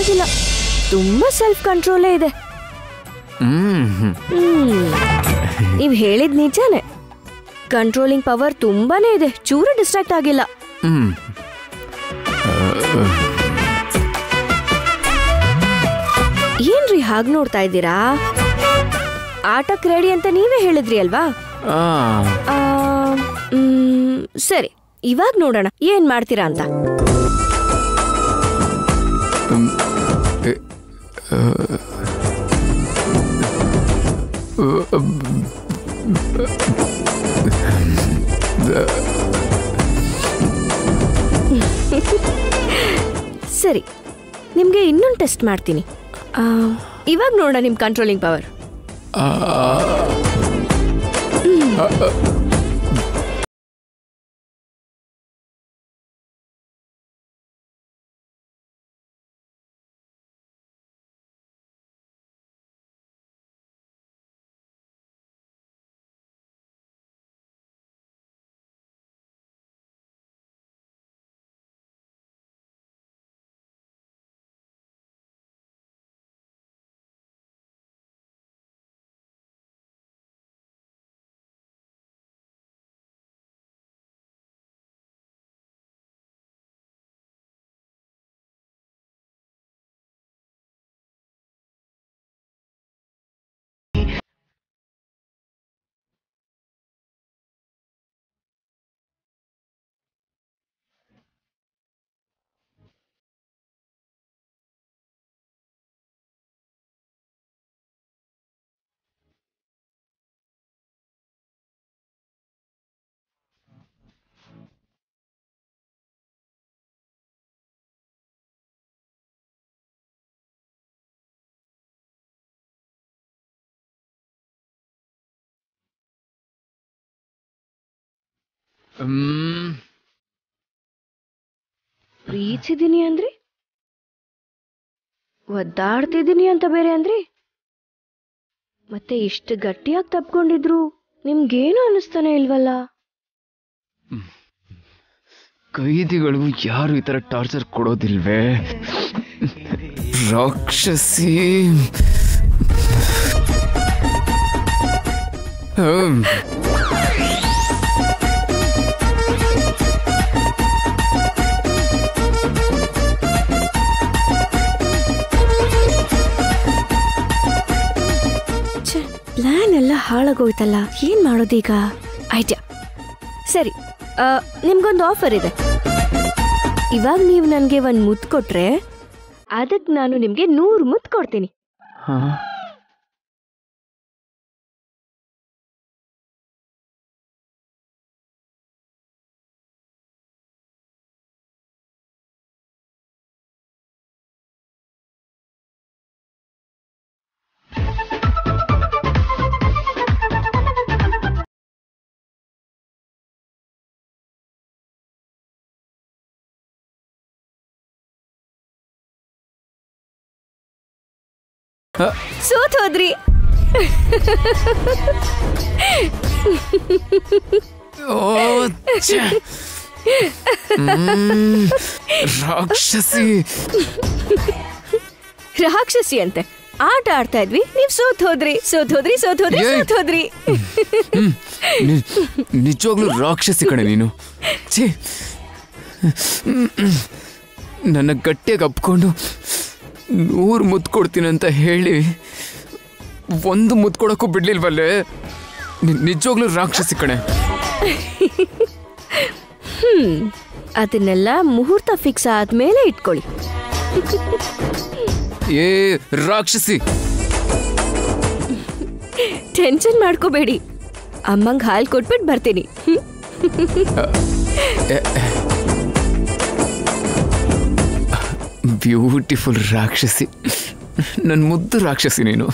ಪರವಾಗಿಲ್ಲ, ತುಂಬಾ ಸೆಲ್ಫ್ ಕಂಟ್ರೋಲೇ ಇದೆ. ನೀವ್ ಹೇಳಿದ್ ನಿಜಾನೇ, ಕಂಟ್ರೋಲಿಂಗ್ ಪವರ್ ತುಂಬಾನೇ ಇದೆ, ಚೂರು ಡಿಸ್ಟ್ರಾಕ್ಟ್ ಆಗಿಲ್ಲ. ಏನ್ರಿ ಹಾಗ್ ನೋಡ್ತಾ ಇದ್ದೀರಾ? ಆಟಕ್ಕೆ ರೆಡಿ ಅಂತ ನೀವೇ ಹೇಳಿದ್ರಿ ಅಲ್ವಾ? ಸರಿ, ಇವಾಗ ನೋಡೋಣ ಏನ್ ಮಾಡ್ತೀರಾ ಅಂತ. ಸರಿ, ನಿಮ್ಗೆ ಇನ್ನೊಂದು ಟೆಸ್ಟ್ ಮಾಡ್ತೀನಿ. ಇವಾಗ ನೋಡೋಣ ನಿಮ್ ಕಂಟ್ರೋಲಿಂಗ್ ಪವರ್. ಪ್ರೀತಿಸಿದೀನಿ ಅಂದ್ರಿ, ಒದ್ದಾಡ್ತಿದ್ದೀನಿ ಅಂತ ಬೇರೆ ಅಂದ್ರಿ, ಮತ್ತೆ ಇಷ್ಟು ಗಟ್ಟಿಯಾಗಿ ತಪ್ಕೊಂಡಿದ್ರು ನಿಮ್ಗೇನು ಅನಿಸ್ತಾನೆ ಇಲ್ವಲ್ಲ? ಕೈದಿಗಳು ಯಾರು ಈ ತರ ಟಾರ್ಚರ್ ಕೊಡೋದಿಲ್ವೇ? ರಾಕ್ಷಸಿ. ಪ್ಲಾನ್ ಎಲ್ಲ ಹಾಳಾಗೋಯ್ತಲ್ಲ, ಏನ್ ಮಾಡೋದೀಗ? ಐಡಿಯಾ. ಸರಿ, ನಿಮ್ಗೊಂದು ಆಫರ್ ಇದೆ. ಇವಾಗ ನೀವು ನನ್ಗೆ ಒಂದ್ ಮುತ್ತು ಕೊಟ್ರೆ ಅದಕ್ಕೆ ನಾನು ನಿಮ್ಗೆ 100 ಮುತ್ತು ಕೊಡ್ತೀನಿ. ಸೋತ್ ಹೋದ್ರಿ. ರಾಕ್ಷಸಿ. ರಾಕ್ಷಸಿ ಅಂತೆ ಆಟ ಆಡ್ತಾ ಇದ್ವಿ, ನೀವ್ ಸೋತ್ ಹೋದ್ರಿ. ನಿಜವಾಗ್ಲೂ ರಾಕ್ಷಸಿ ಕಣೆ ನೀನು. ನನ್ನ ಗಟ್ಟಿಯಾಗಿ ಅಪ್ಕೊಂಡು 100 ಮುತ್ತು ಕೊಡ್ತೀನಿ ಅಂತ ಹೇಳಿ 1 ಮುತ್ತು ಕೊಡಕ್ಕೂ ಬಿಡ್ಲಿಲ್ವಲ್ಲೇ? ನಿಜವಾಗ್ಲೂ ರಾಕ್ಷಸಿ ಕಣೆ. ಅದನ್ನೆಲ್ಲ ಮುಹೂರ್ತ ಫಿಕ್ಸ್ ಆದ್ಮೇಲೆ ಇಟ್ಕೊಳ್ಳಿ. ಏ ರಾಕ್ಷಸಿ, ಟೆನ್ಷನ್ ಮಾಡ್ಕೋಬೇಡಿ, ಅಮ್ಮಂಗ್ ಹಾಲು ಕೊಟ್ಬಿಟ್ಟು ಬರ್ತೀನಿ. ಬ್ಯೂಟಿಫುಲ್ ರಾಕ್ಷಸಿ, ನನ್ನ ಮುದ್ದು ರಾಕ್ಷಸಿ ನೀನು.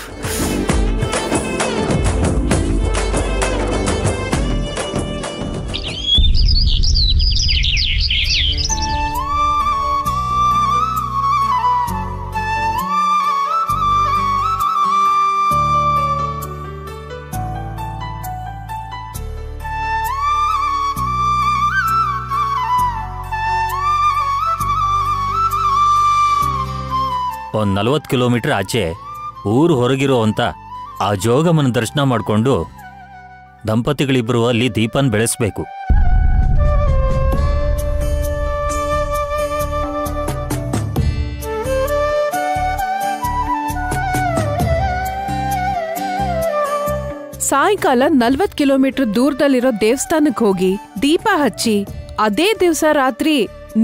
ಒಂದು 40 ಕಿಲೋಮೀಟರ್ ಆಚೆ ಊರು ಹೊರಗಿರೋ ಅಂತ ಆ ಜೋಗಮ್ಮನ ದರ್ಶನ ಮಾಡಿಕೊಂಡು ದಂಪತಿಗಳಿಬ್ಬರು ಅಲ್ಲಿ ದೀಪನ ಬೆಳೆಸಬೇಕು. ಸಾಯಂಕಾಲ 40 ಕಿಲೋಮೀಟರ್ ದೂರದಲ್ಲಿರೋ ದೇವಸ್ಥಾನಕ್ಕೆ ಹೋಗಿ ದೀಪ ಹಚ್ಚಿ ಅದೇ ದಿವಸ ರಾತ್ರಿ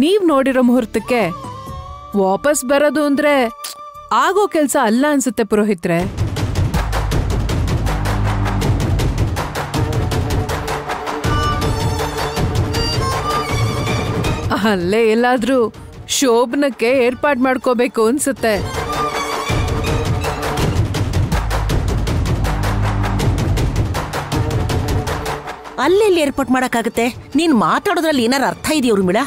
ನೀವ್ ನೋಡಿರೋ ಮುಹೂರ್ತಕ್ಕೆ ವಾಪಸ್ ಬರೋದು ಅಂದ್ರೆ ಆಗೋ ಕೆಲ್ಸ ಅಲ್ಲ ಅನ್ಸುತ್ತೆ ಪುರೋಹಿತ್ರೆ. ಅಲ್ಲೇ ಎಲ್ಲಾದ್ರೂ ಶೋಭನಕ್ಕೆ ಏರ್ಪಾಡ್ ಮಾಡ್ಕೋಬೇಕು ಅನ್ಸುತ್ತೆ. ಅಲ್ಲೆಲ್ಲಿ ಏರ್ಪಾಟ್ ಮಾಡಕ್ಕಾಗತ್ತೆ? ನೀನ್ ಮಾತಾಡೋದ್ರಲ್ಲಿ ಏನಾರು ಅರ್ಥ ಇದೆಯಾ ಊರ್ಮಿಳಾ?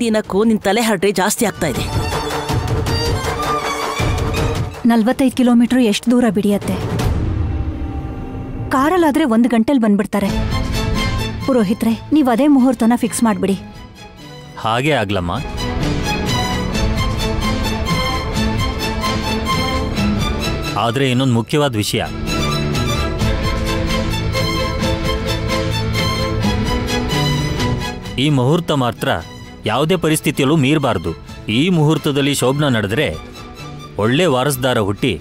ದಿನಕ್ಕೂ ನಿನ್ ತಲೆ ಹರಟೆ ಜಾಸ್ತಿ ಆಗ್ತಾ ಇದೆ. 45 ಕಿಲೋಮೀಟರ್ ಎಷ್ಟು ದೂರ ಬಿಡಿಯತ್ತೆ? ಕಾರಲ್ಲಾದ್ರೆ 1 ಗಂಟೆಲಿ ಬಂದ್ಬಿಡ್ತಾರೆ. ಪುರೋಹಿತ್ರೆ, ನೀವು ಅದೇ ಮುಹೂರ್ತನ ಫಿಕ್ಸ್ ಮಾಡ್ಬಿಡಿ. ಹಾಗೆ ಆಗ್ಲಮ್ಮ. ಆದ್ರೆ ಇನ್ನೊಂದು ಮುಖ್ಯವಾದ ವಿಷಯ, ಈ ಮುಹೂರ್ತ ಮಾತ್ರ ಯಾವುದೇ ಪರಿಸ್ಥಿತಿಯಲ್ಲೂ ಮೀರಬಾರ್ದು. ಈ ಮುಹೂರ್ತದಲ್ಲಿ ಶೋಭನ ನಡೆದ್ರೆ ಒಳ್ಳೆ ವಾರಸ್ದಾರ ಹುಟ್ಟಿ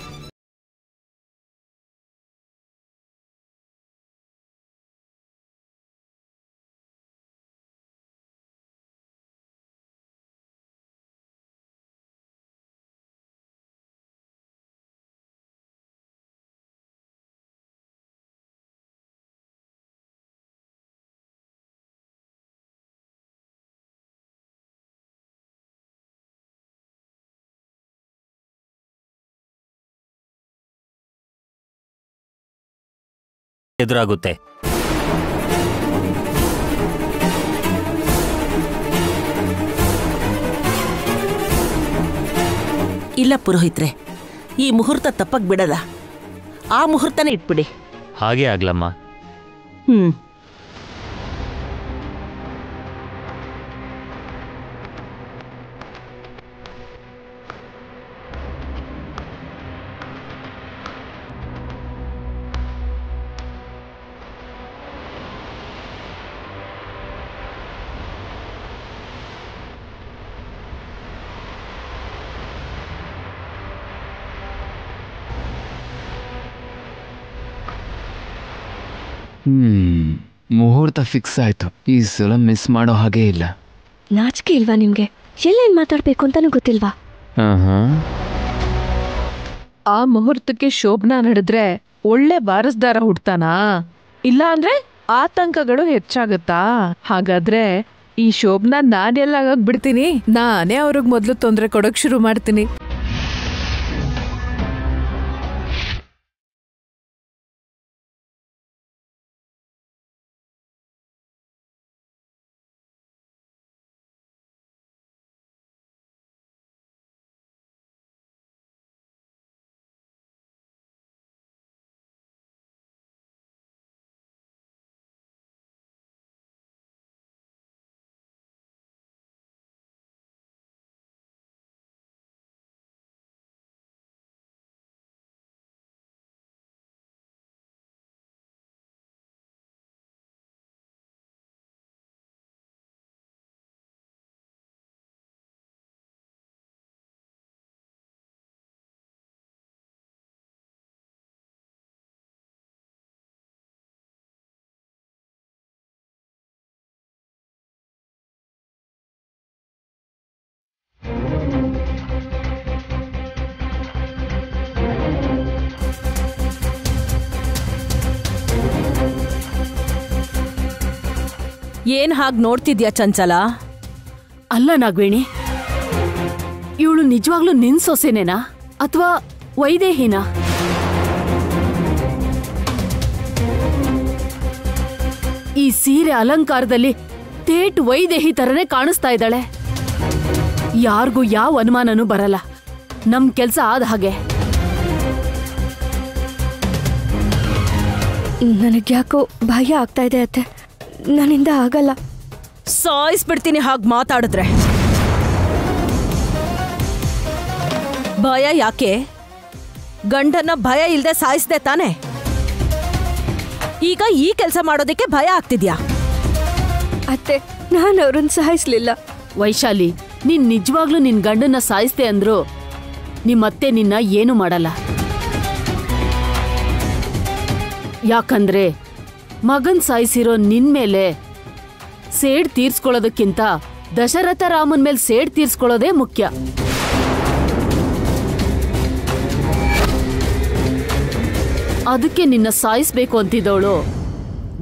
ಎದುರಾಗುತ್ತೆ. ಇಲ್ಲ ಪುರೋಹಿತ್ರೆ, ಈ ಮುಹೂರ್ತ ತಪ್ಪಕ್ ಬಿಡಲ್ಲ. ಆ ಮುಹೂರ್ತನೇ ಇಟ್ಬಿಡಿ. ಹಾಗೆ ಆಗ್ಲಮ್ಮ. ಮುಹೂರ್ತ ಫಿಕ್ಸ್ ಆಯ್ತು. ಈ ಸಲ ಮಿಸ್ ಮಾಡೋ ಹಾಗೆ ಇಲ್ಲ. ನಾಚಿಕೆ ಇಲ್ವಾ ನಿಮ್ಗೆ? ಎಲ್ಲೇನ್ ಮಾತಾಡ್ಬೇಕು ಅಂತಾನು ಗೊತ್ತಿಲ್ವಾ? ಆ ಮುಹೂರ್ತಕ್ಕೆ ಶೋಭನಾ ನಡೆದ್ರೆ ಒಳ್ಳೆ ವಾರಸ್ದಾರ ಹುಡ್ತಾನಾ? ಇಲ್ಲ ಅಂದ್ರೆ ಆತಂಕಗಳು ಹೆಚ್ಚಾಗತ್ತಾ? ಹಾಗಾದ್ರೆ ಈ ಶೋಭನಾ ನಾನೆಲ್ಲ ಬಿಡ್ತೀನಿ, ನಾನೇ ಅವ್ರಿಗೆ ಮೊದ್ಲು ತೊಂದರೆ ಕೊಡೋಕ್ ಶುರು ಮಾಡ್ತೀನಿ. ಏನ್ ಹಾಗೆ ನೋಡ್ತಿದ್ಯಾ ಚಂಚಲ? ಅಲ್ಲ ನಾಗವೇಣಿ, ಇವಳು ನಿಜವಾಗ್ಲೂ ನಿನ್ ಸೊಸೆನೇನಾ ಅಥವಾ ವೈದೇಹಿನಾ? ಈ ಸೀರೆ ಅಲಂಕಾರದಲ್ಲಿ ತೇಟ್ ವೈದೇಹಿ ತರನೇ ಕಾಣಿಸ್ತಾ ಇದ್ದಾಳೆ. ಯಾರಿಗೂ ಯಾವ ಅನುಮಾನನೂ ಬರಲ್ಲ. ನಮ್ ಕೆಲ್ಸ ಆದ ಹಾಗೆ. ನನಗ್ಯಾಕೋ ಭಯ ಆಗ್ತಾ ಇದೆ ಅತ್ತೆ. ನನ್ನಿಂದ ಆಗಲ್ಲ. ಸಾಯಿಸ್ಬಿಡ್ತೀನಿ ಹಾಗೆ ಮಾತಾಡಿದ್ರೆ. ಭಯ ಯಾಕೆ? ಗಂಡನ್ನ ಭಯ ಇಲ್ದೆ ಸಾಯಿಸ್ದೆ ತಾನೆ. ಈಗ ಈ ಕೆಲಸ ಮಾಡೋದಕ್ಕೆ ಭಯ ಆಗ್ತಿದ್ಯಾ? ಅತ್ತೆ, ನಾನು ಅವ್ರನ್ನ ಸಹಾಯಿಸ್ಲಿಲ್ಲ. ವೈಶಾಲಿ, ನೀನ್ ನಿಜವಾಗ್ಲೂ ನಿನ್ ಗಂಡನ್ನ ಸಾಯಿಸ್ದೆ ಅಂದ್ರು ನಿಮ್ಮತ್ತೆ ನಿನ್ನ ಏನು ಮಾಡಲ್ಲ. ಯಾಕಂದ್ರೆ ಮಗನ್ ಸಾಯಿಸಿರೋ ನಿನ್ ಮೇಲೆ ಸೇಡ್ ತೀರ್ಸ್ಕೊಳ್ಳೋದಕ್ಕಿಂತ ದಶರಥ ರಾಮನ್ ಮೇಲೆ ಸೇಡ್ ತೀರ್ಸ್ಕೊಳ್ಳೋದೇ ಮುಖ್ಯ. ಅದಕ್ಕೆ ನಿನ್ನ ಸಾಯಿಸ್ಬೇಕು ಅಂತಿದ್ದವಳು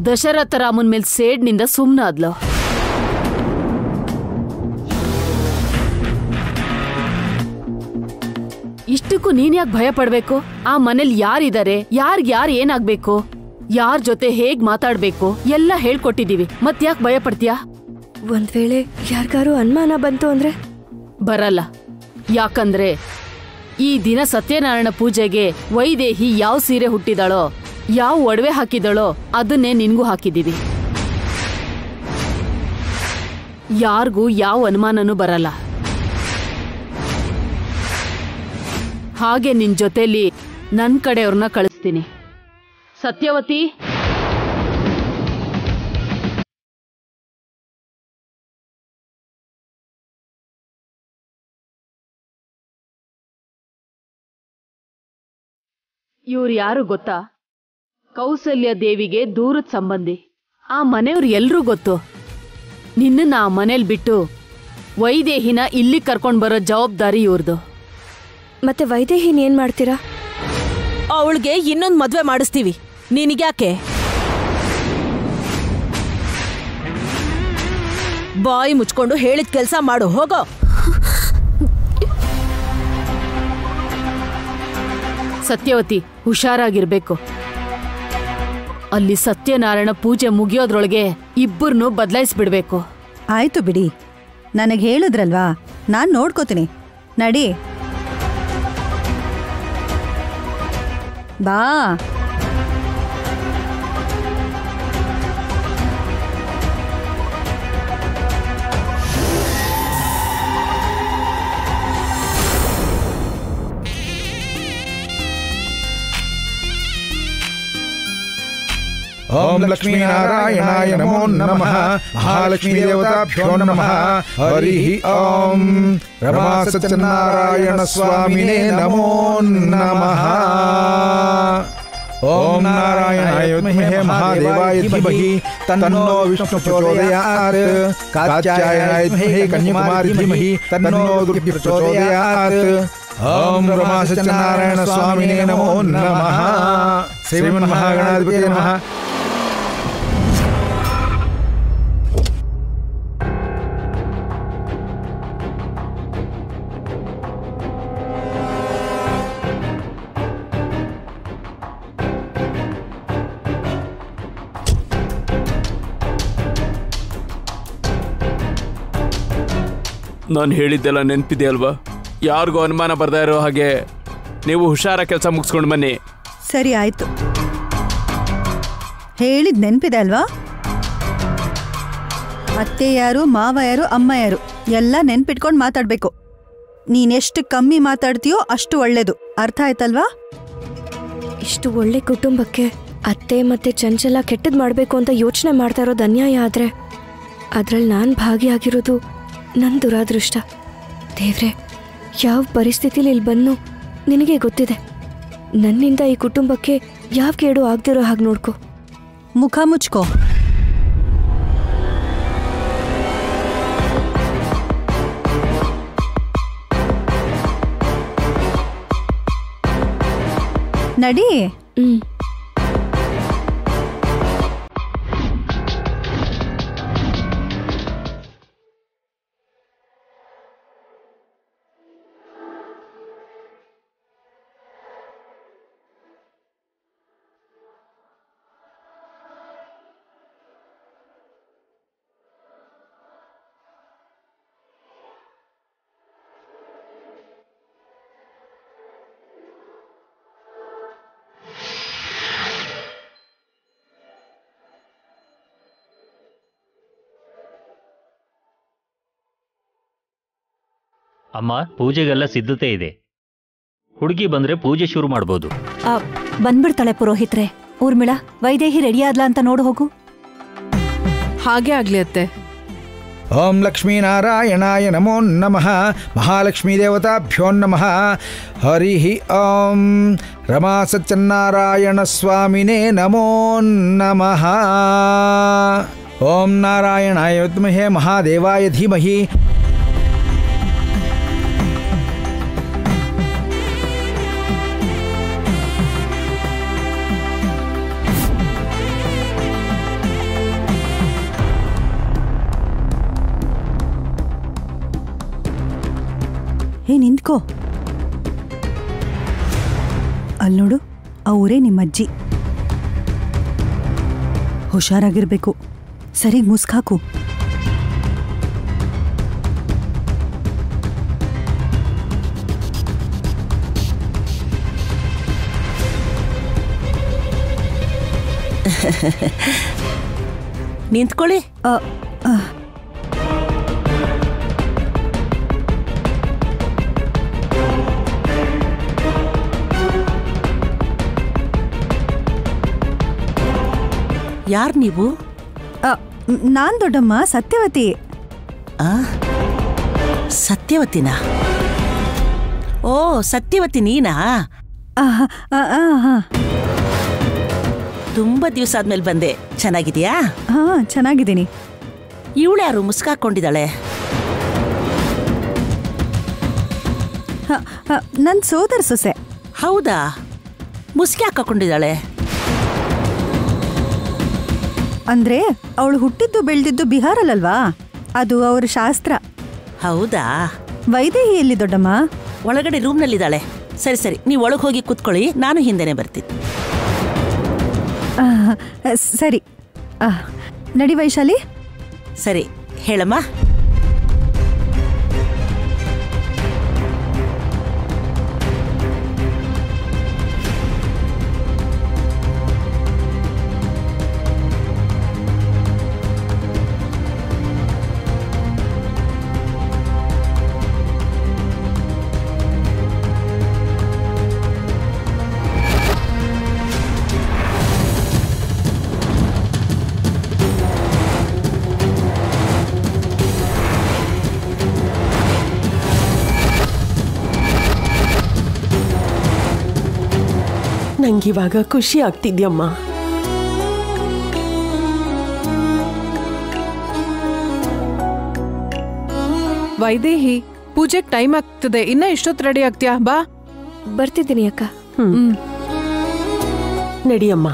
ದಶರಥ ರಾಮನ್ ಮೇಲೆ ಸೇಡ್ನಿಂದ ಸುಮ್ನಾದ್ಲು. ಇಷ್ಟಕ್ಕೂ ನೀನ್ ಯಾಕೆ ಭಯ ಪಡ್ಬೇಕು? ಆ ಮನೇಲಿ ಯಾರಿದ್ದಾರೆ, ಯಾರ್ ಏನಾಗ್ಬೇಕು, ಯಾರ್ ಜೊತೆ ಹೇಗ್ ಮಾತಾಡ್ಬೇಕು ಎಲ್ಲ ಹೇಳ್ಕೊಟ್ಟಿದೀವಿ. ಮತ್ತ್ಯಾಕ್ ಭಯ ಪಡ್ತೀಯಾ? ಒಂದ್ ವೇಳೆ ಯಾರಿಗಾರು ಅನುಮಾನ ಬಂತು ಅಂದ್ರೆ? ಬರಲ್ಲ. ಯಾಕಂದ್ರೆ ಈ ದಿನ ಸತ್ಯನಾರಾಯಣ ಪೂಜೆಗೆ ವೈದೇಹಿ ಯಾವ ಸೀರೆ ಹುಟ್ಟಿದಾಳೋ, ಯಾವ ಒಡವೆ ಹಾಕಿದಳೋ ಅದನ್ನೇ ನಿನ್ಗೂ ಹಾಕಿದೀವಿ. ಯಾರಿಗೂ ಯಾವ ಅನುಮಾನನೂ ಬರಲ್ಲ. ಹಾಗೆ ನಿನ್ ಜೊತೆಲಿ ನನ್ ಕಡೆಯವ್ರನ್ನ ಕಳಿಸ್ತೀನಿ. ಸತ್ಯವತಿ, ಇವ್ರು ಯಾರು ಗೊತ್ತಾ? ಕೌಸಲ್ಯ ದೇವಿಗೆ ದೂರದ ಸಂಬಂಧಿ. ಆ ಮನೆಯವ್ರು ಎಲ್ರೂ ಗೊತ್ತು. ನಿನ್ನನ್ನ ಆ ಮನೇಲಿ ಬಿಟ್ಟು ವೈದೇಹಿನ ಇಲ್ಲಿ ಕರ್ಕೊಂಡ್ ಬರೋ ಜವಾಬ್ದಾರಿ ಇವ್ರದು. ಮತ್ತೆ ವೈದೇಹಿನ್ ಏನ್ ಮಾಡ್ತೀರಾ? ಅವಳಿಗೆ ಇನ್ನೊಂದು ಮದ್ವೆ ಮಾಡಿಸ್ತೀವಿ. ನಿನಗ್ಯಾಕೆ? ಬಾಯಿ ಮುಚ್ಕೊಂಡು ಹೇಳಿದ ಕೆಲಸ ಮಾಡು, ಹೋಗೋ. ಸತ್ಯವತಿ, ಹುಷಾರಾಗಿರ್ಬೇಕು. ಅಲ್ಲಿ ಸತ್ಯನಾರಾಯಣ ಪೂಜೆ ಮುಗಿಯೋದ್ರೊಳಗೆ ಇಬ್ಬರನ್ನು ಬದಲಾಯಿಸ್ಬಿಡ್ಬೇಕು. ಆಯ್ತು ಬಿಡಿ, ನನಗೆ ಹೇಳಿದ್ರಲ್ವಾ, ನಾನು ನೋಡ್ಕೋತೀನಿ. ನಡಿ ಬಾ. ओम लक्ष्मी नारायणाय नमो नमः। महालक्ष्मी देवताभ्यो नमः। हरि ओम रमा सत्यनारायण स्वामिने नमो नमः। ओम नारायणाय विद्महे महादेवाय धीमहि तन्नो विष्णु प्रचोदयात्। कात्यायनाय विद्महे कन्याकुमारी धीमहि तन्नो दुर्गे प्रचोदयात्। ओम रमा सत्यनारायण स्वामिने नमो नमः। श्रीमन्महागणाधिपतये नमः। ನಾನು ಹೇಳಿದ್ದೆಲ್ಲ ನೆನಪಿದೆ ಅಲ್ವಾ? ಯಾರಿಗೂ ಅನುಮಾನ ಬರ್ತಾ ಇರೋ ಹಾಗೆ ನೀವು ಹುಷಾರ ಕೆಲಸ ಮುಗಿಸ್ಕೊಂಡು ಬನ್ನಿ. ಸರಿ ಆಯ್ತು, ಹೇಳಿದ್ ನೆನ್ಪಿದೆ ಅಲ್ವಾ? ಅತ್ತೆ ಯಾರು, ಮಾವ ಯಾರು, ಅಮ್ಮ ಯಾರು ಎಲ್ಲ ನೆನ್ಪಿಟ್ಕೊಂಡು ಮಾತಾಡ್ಬೇಕು. ನೀನೆಷ್ಟು ಕಮ್ಮಿ ಮಾತಾಡ್ತೀಯೋ ಅಷ್ಟು ಒಳ್ಳೇದು. ಅರ್ಥ ಆಯ್ತಲ್ವಾ? ಇಷ್ಟು ಒಳ್ಳೆ ಕುಟುಂಬಕ್ಕೆ ಅತ್ತೆ ಮತ್ತೆ ಚಂಚಲ ಕೆಟ್ಟದ್ ಮಾಡ್ಬೇಕು ಅಂತ ಯೋಚನೆ ಮಾಡ್ತಾ ಇರೋದು ಅನ್ಯಾಯ. ಆದ್ರೆ ಅದ್ರಲ್ಲಿ ನಾನು ಭಾಗಿಯಾಗಿರೋದು ನನ್ನ ದುರಾದೃಷ್ಟ. ದೇವ್ರೆ, ಯಾವ ಪರಿಸ್ಥಿತಿಲಿ ಇಲ್ಲಿ ಬಂದು ನಿನಗೆ ಗೊತ್ತಿದೆ. ನನ್ನಿಂದ ಈ ಕುಟುಂಬಕ್ಕೆ ಯಾವ ಕೇಡು ಆಗ್ದಿರೋ ಹಾಗೆ ನೋಡ್ಕೊ. ಮುಖ ಮುಚ್ಕೋ. ನಡಿ. ಅಮ್ಮ, ಪೂಜೆಗೆಲ್ಲ ಸಿದ್ಧತೆ ಇದೆ. ಹುಡುಗಿ ಬಂದ್ರೆ ಪೂಜೆ ಶುರು ಮಾಡ್ಬೋದು. ಬಂದ್ಬಿಡ್ತಾಳೆ ಪುರೋಹಿತ್ರೆ. ಊರ್ಮಿಳಾ, ವೈದೇಹಿ ರೆಡಿ ಆದ್ಲಾ ಅಂತ ನೋಡು ಹೋಗು. ಹಾಗೆ ಆಗ್ಲಿ ಅತ್ತೆ. ಓಂ ಲಕ್ಷ್ಮೀನಾರಾಯಣಾಯ ನಮೋ ನಮಃ. ಮಹಾಲಕ್ಷ್ಮೀ ದೇವತಾಭ್ಯೋ ನಮಃ. ಹರಿ ಓಂ ರಮಾ ಸತ್ಯನಾರಾಯಣ ಸ್ವಾಮಿನೇ ನಮೋ ನಮಃ. ಓಂ ನಾರಾಯಣಾಯ ವಿದ್ಮಹೇ ಮಹಾದೇವಾಯ ಧೀಮಹಿ. ಹೇ ನಿಂತ್ಕೋ. ಅಲ್ಲಿ ನೋಡು, ಅವರೇ ನಿಮ್ಮಜ್ಜಿ. ಹುಷಾರಾಗಿರ್ಬೇಕು. ಸರಿಗ್ ಮುಸ್ಕಾಕು. ನಿಂತ್ಕೊಳ್ಳಿ. ಯಾರು ನೀವು? ನಾನ್ ದೊಡ್ಡಮ್ಮ, ಸತ್ಯವತಿ. ಸತ್ಯವತಿನಾ? ಓ, ಸತ್ಯವತಿ ನೀನಾ? ತುಂಬಾ ದಿವಸ ಆದ್ಮೇಲೆ ಬಂದೆ. ಚೆನ್ನಾಗಿದ್ಯಾ? ಹಾ, ಚೆನ್ನಾಗಿದ್ದೀನಿ. ಇವಳ್ಯಾರು ಮುಸ್ಕಾಕೊಂಡಿದ್ದಾಳೆ? ನನ್ ಸೋದರ ಸೊಸೆ. ಹೌದಾ? ಮುಸ್ಕಿ ಹಾಕೊಂಡಿದ್ದಾಳೆ? ಅಂದ್ರೆ ಅವಳು ಹುಟ್ಟಿದ್ದು ಬೆಳೆದಿದ್ದು ಬಿಹಾರಲ್ಲಲ್ವಾ, ಅದು ಅವ್ರ ಶಾಸ್ತ್ರ. ಹೌದಾ? ವೈದೇಹಿ ಎಲ್ಲಿ ದೊಡ್ಡಮ್ಮ? ಒಳಗಡೆ ರೂಮ್ನಲ್ಲಿದ್ದಾಳೆ. ಸರಿ ಸರಿ, ನೀವು ಒಳಗೆ ಹೋಗಿ ಕೂತ್ಕೊಳ್ಳಿ, ನಾನು ಹಿಂದೆನೆ ಬರ್ತೀನಿ. ಸರಿ, ನಡಿ ವೈಶಾಲಿ. ಸರಿ, ಹೇಳಮ್ಮ. ನಂಗಿವಾಗ ಖುಷಿ ಆಗ್ತಿದ್ಯಮ್ಮ. ವೈದೇಹಿ, ಪೂಜೆಗೆ ಟೈಮ್ ಆಗ್ತದೆ. ಇನ್ನ ಎಷ್ಟೊತ್ತು ರೆಡಿ ಆಗ್ತೀಯಾ? ಬಾ. ಬರ್ತಿದ್ದೀನಿ ಅಕ್ಕ. ನಡಿಯಮ್ಮ.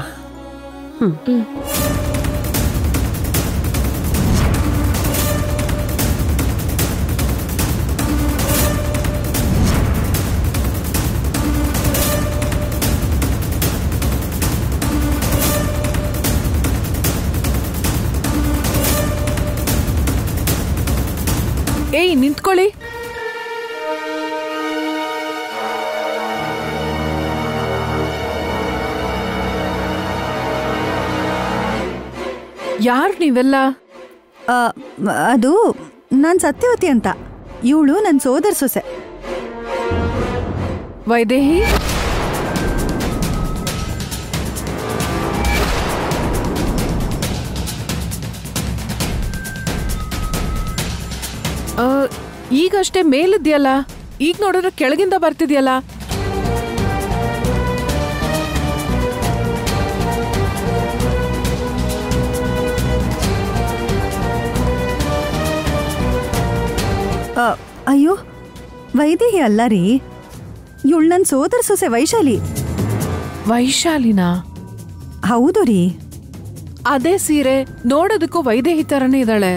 ಏಯ್, ನಿಂತ್ಕೊಳ್ಳಿ. ಯಾರು ನೀವೆಲ್ಲ? ಅದು ನಾನ್ ಸತ್ಯವತಿ ಅಂತ. ಇವಳು ನನ್ ಸೋದರ ಸೊಸೆ. ವೈದೇಹಿ, ಈಗಷ್ಟೇ ಮೇಲಿದ್ಯಲ್ಲ, ಈಗ ನೋಡಿದ್ರೆ ಕೆಳಗಿಂದ ಬರ್ತಿದ್ಯಲ್ಲ. ಅಯ್ಯೋ, ವೈದೇಹಿ ಅಲ್ಲ ರೀ, ಇವಳು ನನ್ ಸೋದರ ಸೊಸೆ ವೈಶಾಲಿ. ವೈಶಾಲಿನಾ? ಹೌದು ರೀ. ಅದೇ ಸೀರೆ, ನೋಡೋದಕ್ಕೂ ವೈದೇಹಿ ತರನೇ ಇದ್ದಾಳೆ.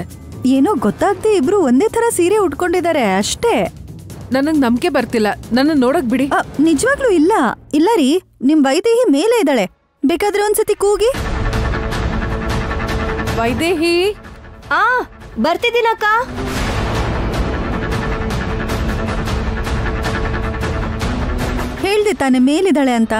ಏನೋ ಗೊತ್ತಾಗ್ದೆ ಇಬ್ರು ಒಂದೇ ತರ ಸೀರೆ ಉಟ್ಕೊಂಡಿದ್ದಾರೆ ಅಷ್ಟೇ. ನನಗ್ ನಂಬಿಕೆ ಬರ್ತಿಲ್ಲ. ನನ್ನ ನೋಡಕ್ ಬಿಡಿ. ನಿಜವಾಗ್ಲೂ ಇಲ್ಲ. ಇಲ್ಲ ರೀ, ನಿಮ್ ವೈದೇಹಿ ಮೇಲೆ ಇದ್ದಾಳೆ. ಬೇಕಾದ್ರೆ ಒಂದ್ಸತಿ ಕೂಗಿ. ವೈದೇಹಿ, ಬರ್ತಿದ್ದೀನಕ್ಕ. ಹೇಳ್ದೆ ತಾನೆ ಮೇಲಿದ್ದಾಳೆ ಅಂತ.